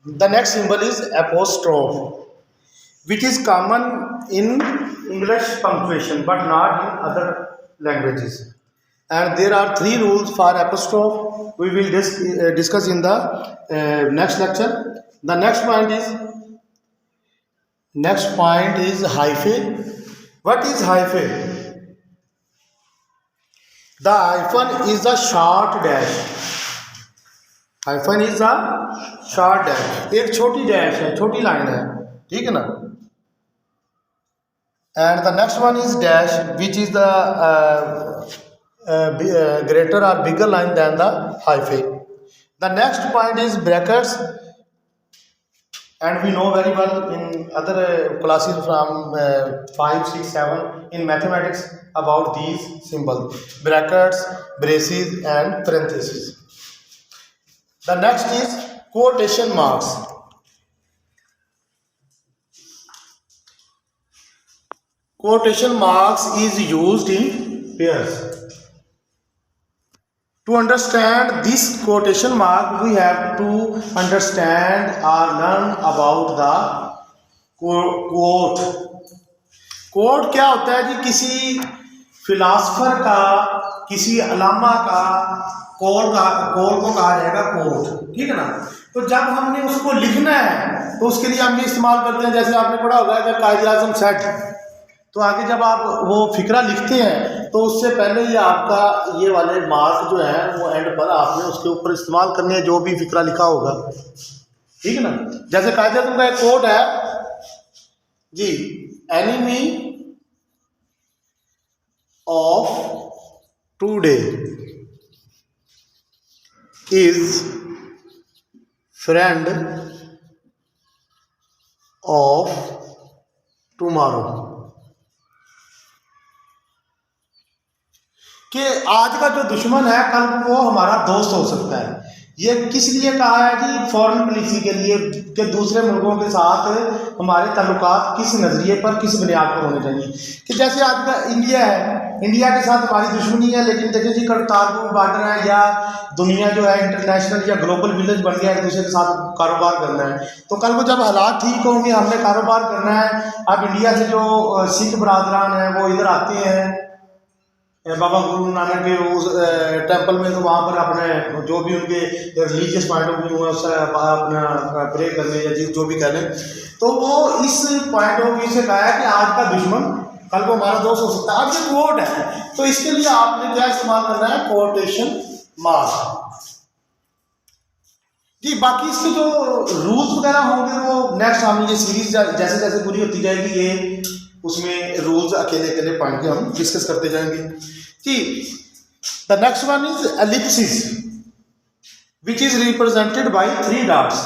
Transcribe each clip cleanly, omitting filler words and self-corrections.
The next symbol is apostrophe, which is common in English punctuation but not in other languages. And there are three rules for apostrophe. We will discuss in the next lecture. The next point is hyphen. What is hyphen? The hyphen is a short dash. Hyphen is a short dash, एक छोटी dash है, छोटी line है, ठीक है ना. And the next one is dash which is the greater और bigger line than the hyphen. The next point is brackets, and we know very well in other classes from 5, 6, 7 in mathematics about these symbols: brackets, braces and parentheses. The next is quotation marks. Quotation marks is used in pairs. To understand this quotation mark, we have to understand or learn about the quote. quote क्या होता है जी? किसी philosopher का, किसी अलामा का call को कहा जाएगा कोट, ठीक है ना. तो जब हमने उसको लिखना है तो उसके लिए हम ये इस्तेमाल करते हैं, जैसे आपने पढ़ा होगा कि कायद-ए-आज़म सेट. तो आगे जब आप वो फिक्रा लिखते हैं तो उससे पहले ही आपका ये वाले मार्क जो है वो एंड पर आपने उसके ऊपर इस्तेमाल करने हैं जो भी फिक्रा लिखा होगा, ठीक है ना. जैसे कायद-ए-आज़म का एक कोट है जी, enemy of today is friend of tomorrow. कि आज का जो दुश्मन है कल वो हमारा दोस्त हो सकता है. ये किस लिए कहा है कि फॉरेन पॉलिसी के लिए, कि दूसरे मुल्कों के साथ हमारे ताल्लुकात किस नज़रिए पर, किस बुनियाद पर होने चाहिए. कि जैसे आज का इंडिया है, इंडिया के साथ हमारी दुश्मनी है, लेकिन देखिए जी करतारपुर बॉर्डर है या दुनिया जो है इंटरनेशनल या ग्लोबल विलेज बन गया, एक दूसरे के साथ कारोबार करना है. तो कल को जब हालात ठीक होंगे, हमने कारोबार करना है. अब इंडिया से जो सिख बरादरान हैं वो इधर आते हैं बाबा गुरु नानक के उस टेंपल में, तो वहाँ पर अपने जो भी उनके रिलीजियस पॉइंट ऑफ व्यू है उससे अपना प्रे करने या जो भी कह लें, तो वो इस पॉइंट ऑफ व्यू से कहा है कि आज का दुश्मन कल को हमारा दोस्त हो सकता है. अब ये कोट है तो इसके लिए आपने क्या इस्तेमाल करना है? कोटेशन मार्क जी. बाकी इसके जो रूल्स वगैरह होंगे वो नेक्स्ट हम ये सीरीज जैसे जैसे पूरी होती जाएगी, ये उसमें रूल्स अकेले अकेले पॉइंट के हम डिस्कस करते जाएंगे जी. The next one is ellipsis, which is represented by 3 dots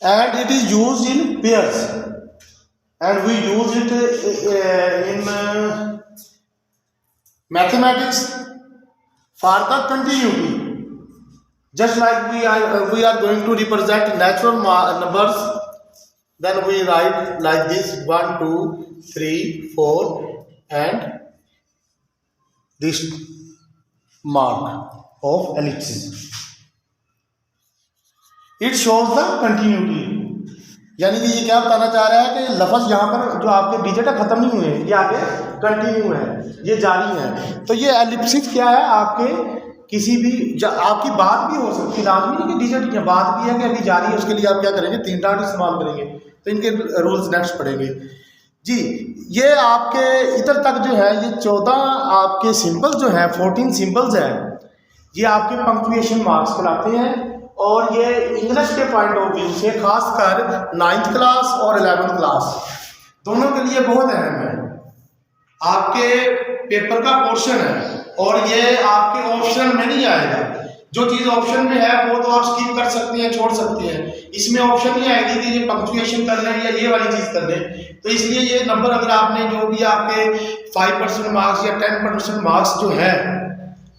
and it is used in pairs and we use it in mathematics for the continuity. Just like we are going to represent natural numbers, then we write like this: 1, 2, 3, 4 and this mark of ellipsis. It shows the continuity. यानी कि ये क्या बताना चाह रहा है कि लफ्ज़ यहाँ पर जो आपके डिजिट है ख़त्म नहीं हुए, ये आगे कंटिन्यू है, ये जारी है. तो ये एलिप्सिस क्या है? आपके किसी भी आपकी बात भी हो सकती है, लाजमी नहीं कि डिजिट की बात भी है कि अभी जारी है, उसके लिए आप क्या करेंगे? 3 डॉट इस्तेमाल करेंगे. तो इनके रूल्स नेक्स्ट पढ़ेंगे जी. ये आपके इधर तक जो है ये 14 आपके सिंबल्स जो हैं, 14 सिंबल्स हैं, ये आपके पंक्चुएशन मार्क्स कहलाते हैं. और ये इंग्लिश के पॉइंट ऑफ व्यू से खासकर 9th क्लास और 11th क्लास दोनों के लिए बहुत अहम है. आपके पेपर का पोर्शन है और ये आपके ऑप्शन में नहीं आएगा. जो चीज़ ऑप्शन में है वो तो आप स्किप कर सकते हैं, छोड़ सकते हैं. इसमें ऑप्शन नहीं आएगी कि ये पंक्चुएशन कर लें या ये वाली चीज़ कर लें. तो इसलिए ये नंबर अगर आपने जो भी आपके 5% मार्क्स या 10% मार्क्स जो है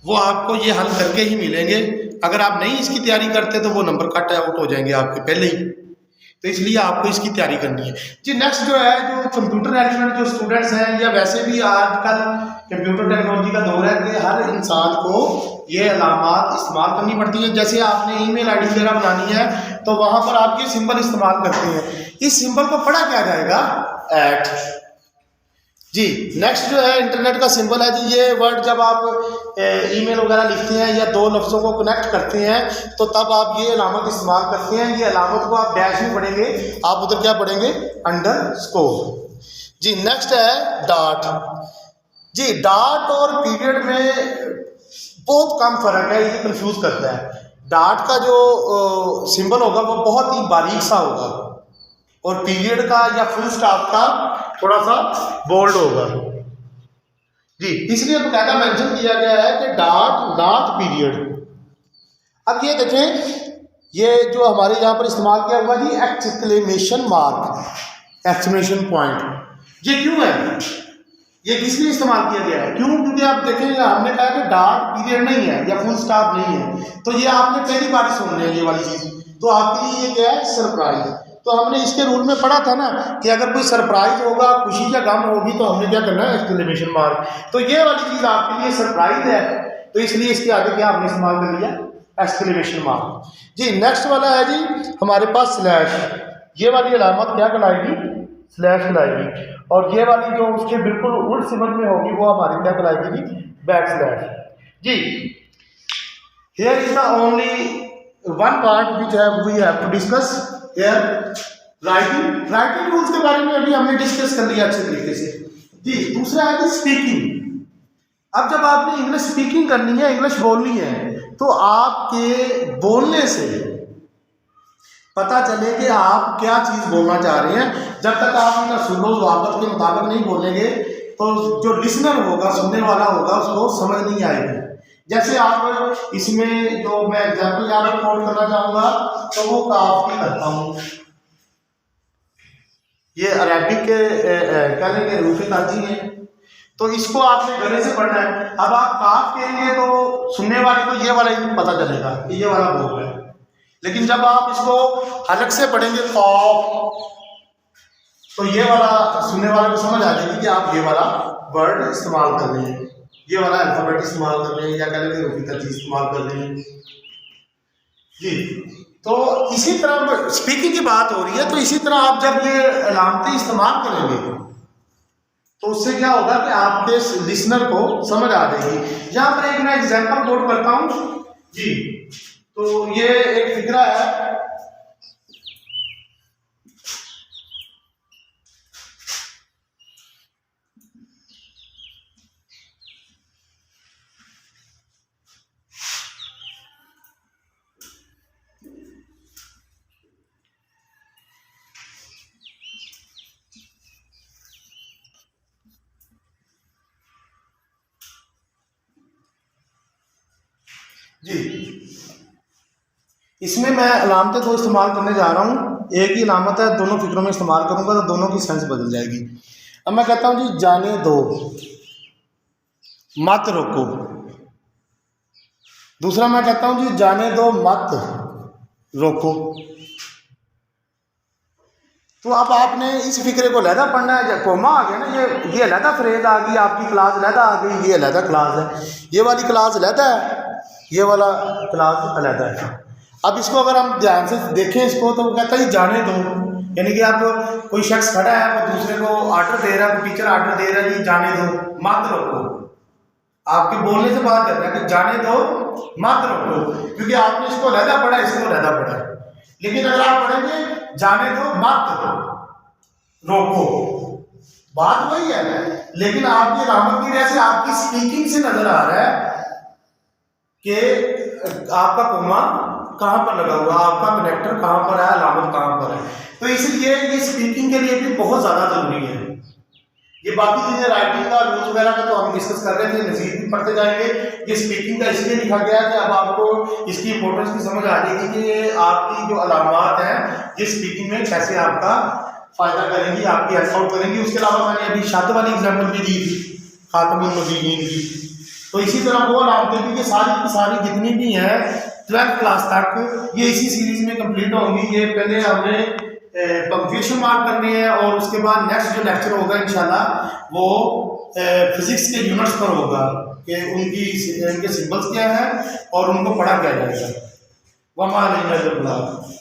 वो आपको ये हल करके ही मिलेंगे. अगर आप नहीं इसकी तैयारी करते तो वो नंबर कट आउट हो जाएंगे आपके पहले ही. तो इसलिए आपको इसकी तैयारी करनी है जी. नेक्स्ट जो है, जो कंप्यूटर एलिमेंट जो स्टूडेंट्स हैं, या वैसे भी आजकल कंप्यूटर टेक्नोलॉजी का दौर है कि हर इंसान को ये अलामात इस्तेमाल करनी पड़ती है। जैसे आपने ईमेल आईडी वगैरह बनानी है तो वहाँ पर आप ये सिंबल इस्तेमाल करते हैं। इस सिंबल को पढ़ा क्या जाएगा, एट जी। नेक्स्ट जो है इंटरनेट का सिंबल है जी। ये वर्ड जब आप ईमेल वगैरह लिखते हैं या दो लफ्ज़ों को कनेक्ट करते हैं तो तब आप ये अलामत इस्तेमाल करते हैं। ये अलामत को आप डैश में पढ़ेंगे, आप उधर क्या पढ़ेंगे, अंडरस्कोर जी। नेक्स्ट है डॉट जी। डॉट और पीरियड में बहुत कम फर्क है, ये कंफ्यूज करता है। डॉट का जो सिंबल होगा वो बहुत ही बारीक सा होगा और पीरियड का या फुल स्टॉप का थोड़ा सा बोल्ड होगा जी। इसलिए बकायदा मेंशन किया गया है कि डॉट नॉट पीरियड। अब ये देखें, ये जो हमारे यहाँ पर इस्तेमाल किया हुआ जी एक्सक्लेमेशन मार्क, एक्सक्लेमेशन पॉइंट, ये क्यों है, ये किस लिए इस्तेमाल किया गया है, क्यों? क्योंकि आप देखेंगे हमने कहा कि डॉट पीरियड नहीं है या फुल स्टॉप नहीं है, तो ये आपने पहली बार सुन लिया ये वाली चीज़, तो आपके लिए ये क्या है, सरप्राइज। तो हमने इसके रूल में पढ़ा था ना कि अगर कोई सरप्राइज होगा, खुशी या गम होगी, तो हमने क्या करना है, एक्सक्लेमेशन मार्क। तो ये वाली चीज़ आपके लिए सरप्राइज है, तो इसलिए इसके आगे क्या हमने इस्तेमाल कर लिया, एक्सक्लेमेशन मार्क जी। नेक्स्ट वाला है जी हमारे पास स्लैश। ये वाली अलामत क्या कहलाएगी, स्लैश कहलाएगी। और ये वाली जो उसके बिल्कुल उल्ट सिमत में होगी वो हमारी क्या कहलाएगी जी, बैक स्लैश जी। Here is the only one part which we have to discuss here, writing. Writing rules के बारे में अभी हमने डिस्कस कर लिया अच्छे तरीके से जी। दूसरा है कि स्पीकिंग। अब जब आपने इंग्लिश स्पीकिंग करनी है, इंग्लिश बोलनी है, तो आपके बोलने से पता चले कि आप क्या चीज़ बोलना चाह रहे हैं। जब तक आप उनका सुनो वाकत के मुताबिक नहीं बोलेंगे तो जो लिसनर होगा, सुनने वाला होगा, उसको समझ नहीं आएगी। जैसे आप इसमें जो मैं एग्जाम्पल यहाँ पर कोट करना चाहूँगा तो वो काफ की करता हूँ। ये अरबिक के कहने के रूफी ताजी है, तो इसको आपने गले से पढ़ना है। अब आप काफ कहेंगे तो सुनने वाले को ये वाला ही पता चलेगा कि ये वाला बोल रहा है, लेकिन जब आप इसको हलक से पढ़ेंगे कॉफ, तो ये वाला सुनने वाले को समझ आ जाएगी कि आप ये वाला वर्ड इस्तेमाल कर रहे हैं, ये वाला अल्फाबेट इस्तेमाल कर रहे हैं या कहने के रूफी ताजी इस्तेमाल कर रहे हैं जी। तो इसी तरह स्पीकिंग की बात हो रही है, तो इसी तरह आप जब ये अलामतें इस्तेमाल करेंगे तो उससे क्या होगा कि आपके लिसनर को समझ आ जाएगी। यहाँ पर एक मैं एग्जांपल कोट करता हूँ जी। तो ये एक फिक्रा है, जी। इसमें मैं अलामतें दो इस्तेमाल करने जा रहा हूँ। एक ही अलामत है, दोनों फिक्रों में इस्तेमाल करूँगा तो दोनों की सेंस बदल जाएगी। अब मैं कहता हूँ जी जाने दो, मत रोको। दूसरा मैं कहता हूँ जी जाने दो, मत रोको। तो अब आपने इस फिक्रे को लहदा पढ़ना है। कोमा आ गया ना, ये लहदा फ्रेज आ गई, आपकी क्लास लहदा आ गई, ये लहदा क्लास है, ये वाली क्लास लहदा है, ये वाला क्लास अलहदा है। अब इसको अगर हम ध्यान से देखें इसको, तो वो कहता है जाने दो, यानी कि आप कोई शख्स खड़ा है वो दूसरे को ऑर्डर दे रहा है, टीचर ऑर्डर दे रहा है कि जाने दो, मत रोको। आपके बोलने से बात कर रहा है कि जाने दो, मत रोको, क्योंकि आपने इसको लहदा पढ़ा, इसको लहदा पढ़ा। लेकिन अगर आप पढ़ेंगे जाने दो, मत रोको, बात वही है ना, लेकिन आपकी अलामत की वजह से आपकी स्पीकिंग से नजर आ रहा है कि आपका कोमा कहाँ पर लगा हुआ, आपका कनेक्टर कहाँ पर है, अलामत कहाँ पर है। तो इसलिए ये स्पीकिंग के लिए भी बहुत ज़्यादा जरूरी है। ये बाकी चीज़ें राइटिंग का रूल्स वगैरह का तो हम डिस्कस कर रहे थे, मजीद भी पढ़ते जाएंगे। ये स्पीकिंग का इसलिए लिखा गया कि अब आपको इसकी इंपॉर्टेंस की समझ आ जाएगी कि ये आपकी जो अलामत हैं ये स्पीकिंग में कैसे आपका फ़ायदा करेंगी, आपकी हेल्प आउट करेंगी। उसके अलावा मैंने अभी शब्द वाली एग्जाम्पल भी दी थी, खातमुन नबीयीन की। तो इसी तरह वो अलामतें भी सारी की सारी जितनी भी हैं 12th क्लास तक ये इसी सीरीज में कंप्लीट होंगी। ये पहले हमने पंक्चुएशन मार्क करने हैं और उसके बाद नेक्स्ट जो लेक्चर होगा इंशाल्लाह वो फिजिक्स के यूनिट्स पर होगा। कि उनके सिंबल्स क्या हैं और उनको पढ़ा क्या जाएगा। वमा अलैना इल्लल बलाग।